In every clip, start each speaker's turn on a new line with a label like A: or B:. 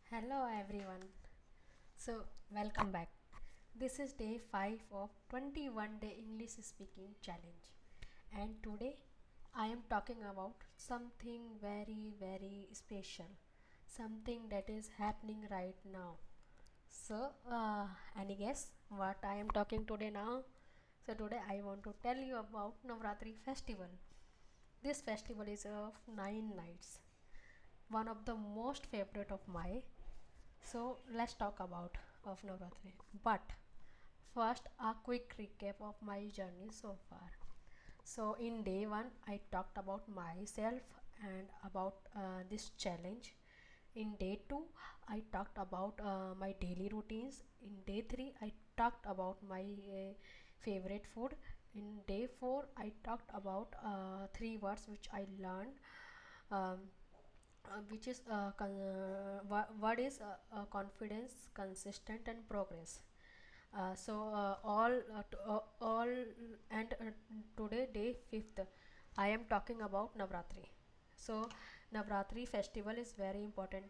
A: Hello everyone. Welcome back. This is day 5 of 21 day English speaking challenge. And today I am talking about something very special. Something that is happening right now. Any guess what I am talking today now? So today I want to tell you about Navratri festival. This festival is of 9 nights. One of the most favorite of my. So let's talk about of Navratri. But first, a quick recap of my journey so far. So in day one, I talked about myself and about this challenge. In day two, I talked about my daily routines. In day three, I talked about my favorite food. In day four, I talked about three words which I learned. Um, which is what is confidence, consistent, and progress. All and today day fifth, I am talking about Navratri. So Navratri festival is very important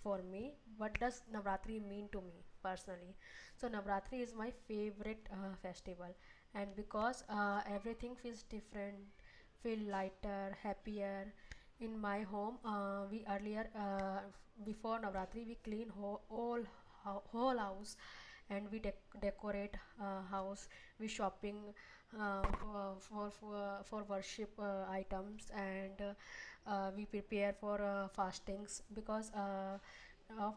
A: for me. What does Navratri mean to me personally? So Navratri is my favorite festival, and because everything feels different, feel lighter, happier. In my home, we earlier before Navratri we clean whole house, and we decorate house. We shopping for worship items, and we prepare for fastings because of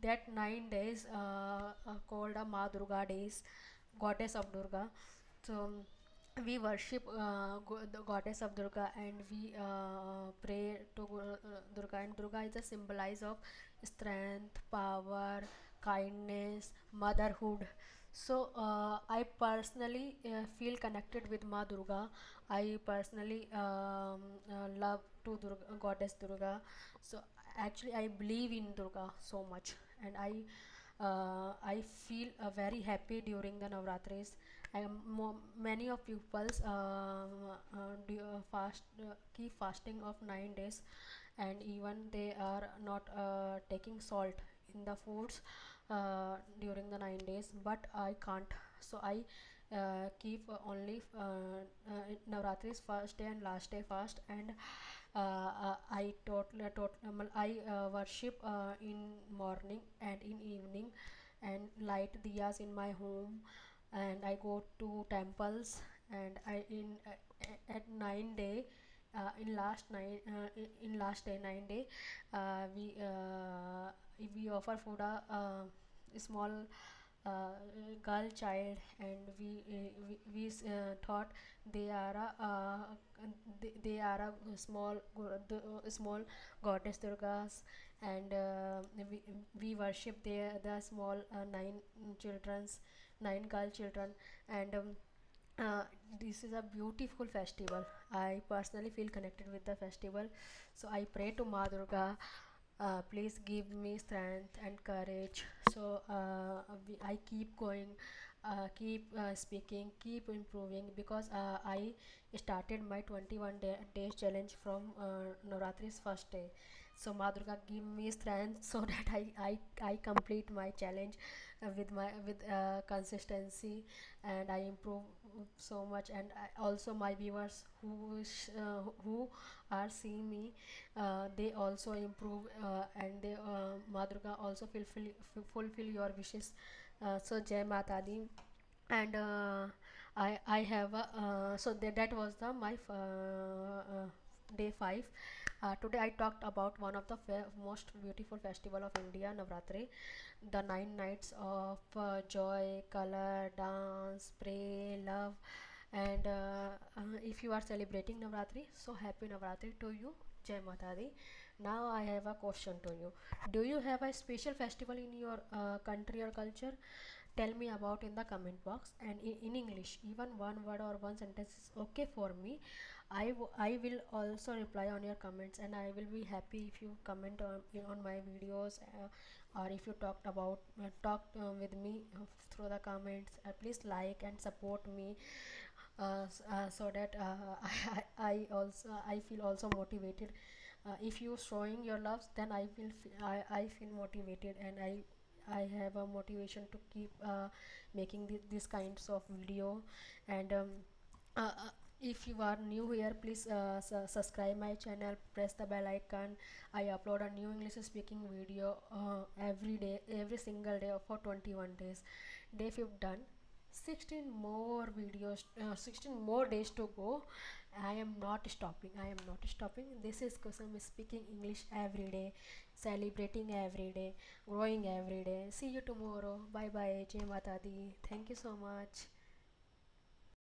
A: that 9 days called Ma Durga days, goddess of Durga. So we worship the goddess of Durga, and we pray to Durga, and Durga is a symbolize of strength, power, kindness, motherhood. So I personally feel connected with Ma Durga. I personally love to Durga, goddess Durga. So actually I believe in Durga so much, and I feel very happy during the Navratris. Many of pupils keep fasting of 9 days, and even they are not taking salt in the foods during the 9 days. But I can't, so I keep only Navratri's first day and last day fast, and I worship in morning and in evening, and light diyas in my home, and I go to temples, and I in at 9 day in last day 9 day, we offer food a small girl child, and we thought they are they are a small goddess Durgas, and we worship the small nine children's nine girl children, and this is a beautiful festival. I personally feel connected with the festival, so I pray to Ma Durga, please give me strength and courage. So I keep going, keep speaking, keep improving, because I started my 21 days challenge from Navratri's first day. So Ma Durga give me strength so that I complete my challenge with consistency, and I improve so much. And also my viewers who are seeing me, they also improve, and they Ma Durga also fulfill your wishes. So Jai Mata Di. And I have so that was the my day 5. Today I talked about one of the most beautiful festival of India, Navratri, the 9 nights of joy, color, dance, pray, love. And if you are celebrating Navratri, so happy Navratri to you. Jai Mata Di. Now I have a question to you. Do you have a special festival in your country or culture? Tell me about in the comment box, and in English, even one word or one sentence is okay for me. I will also reply on your comments, and I will be happy if you comment on my videos, or if you talked with me through the comments. Please like and support me, so that I feel also motivated If you showing your loves, then I feel motivated, and I have a motivation to keep making these kinds of video. And if you are new here, please subscribe my channel, press the bell icon. I upload a new English speaking video every day, every single day for 21 days. Day 5 done. 16 more videos, 16 more days to go. I am not stopping. I am not stopping. This is Kusum speaking English every day, celebrating every day, growing every day. See you tomorrow. Bye bye. Jai Mata Di. Thank you so much.